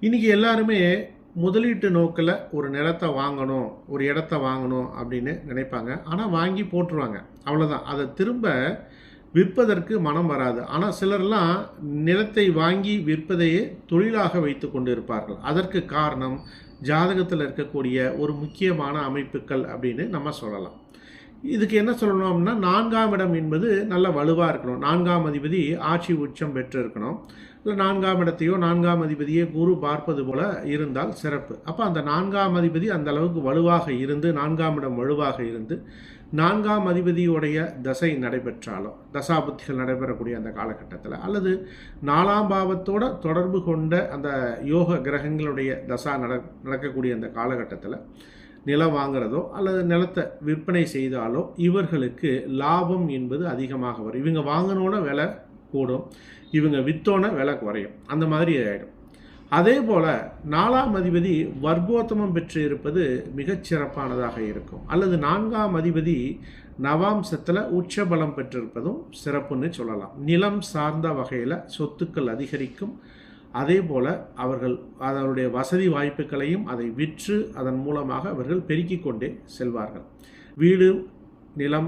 இன்றைக்கி எல்லாருமே முதலீட்டு நோக்கில் ஒரு நிலத்தை வாங்கணும், ஒரு இடத்த வாங்கணும் அப்படின்னு நினைப்பாங்க. ஆனால் வாங்கி போட்டுருவாங்க, அவ்வளோதான். அதை திரும்ப விற்பதற்கு மனம் வராது. ஆனால் சிலர்லாம் நிலத்தை வாங்கி விற்பதையே தொழிலாக வைத்து கொண்டு இருப்பார்கள். அதற்கு காரணம் ஜாதகத்தில் இருக்கக்கூடிய ஒரு முக்கியமான அமைப்புகள் அப்படின்னு நம்ம சொல்லலாம். இதுக்கு என்ன சொல்லணும் அப்படின்னா, 4ஆம் இடம் என்பது நல்ல வலுவாக இருக்கணும். 4ஆம் அதிபதி ஆட்சி உச்சம் பெற்று இருக்கணும். இல்லை 4ஆம் இடத்தையோ 4ஆம் அதிபதியே குரு பார்ப்பது போல இருந்தால் சிறப்பு. அப்போ அந்த 4ஆம் அதிபதி அந்த அளவுக்கு வலுவாக இருந்து, 4ஆம் இடம் வலுவாக இருந்து, 4ஆம் அதிபதியுடைய தசை நடைபெற்றாலோ, தசாபுத்திகள் நடைபெறக்கூடிய அந்த காலகட்டத்தில், அல்லது 4ஆம் பாவத்தோட தொடர்பு கொண்ட அந்த யோக கிரகங்களுடைய தசா நடக்கக்கூடிய அந்த காலகட்டத்தில் நிலம் வாங்கிறதோ அல்லது நிலத்தை விற்பனை செய்தாலோ இவர்களுக்கு லாபம் என்பது அதிகமாக வரும். இவங்க வாங்கினோட விலை கூடும், இவங்க விற்றோன விலை குறையும், அந்த மாதிரி ஆகிடும். அதே போல் 4ஆம் அதிபதி வர்க்கோத்தமம் பெற்று இருப்பது மிகச்சிறப்பானதாக இருக்கும். அல்லது 4ஆம் அதிபதி நவாம்சத்தில் உச்சபலம் பெற்றிருப்பதும் சிறப்புன்னு சொல்லலாம். நிலம் சார்ந்த வகையில் சொத்துக்கள் அதிகரிக்கும். அதே போல் அவர்கள் அதனுடைய வசதி வாய்ப்புகளையும் அதை விற்று அதன் மூலமாக அவர்கள் பெருக்கிக் கொண்டே செல்வார்கள். வீடு, நிலம்,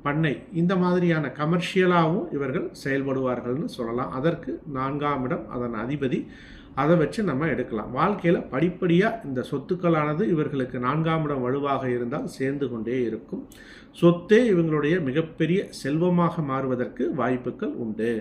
பண்ணை இந்த மாதிரியான கமர்ஷியலாகவும் இவர்கள் செயல்படுவார்கள்னு சொல்லலாம். அதற்கு 4ஆம் இடம் அதன் அதிபதி, அதை வச்சு நம்ம எடுக்கலாம். வாழ்க்கையில் படிப்படியாக இந்த சொத்துக்களானது இவர்களுக்கு 4ஆம் இடம் வலுவாக இருந்தால் சேர்ந்து கொண்டே இருக்கும். சொத்தே இவங்களுடைய மிகப்பெரிய செல்வமாக மாறுவதற்கு வாய்ப்புகள் உண்டு.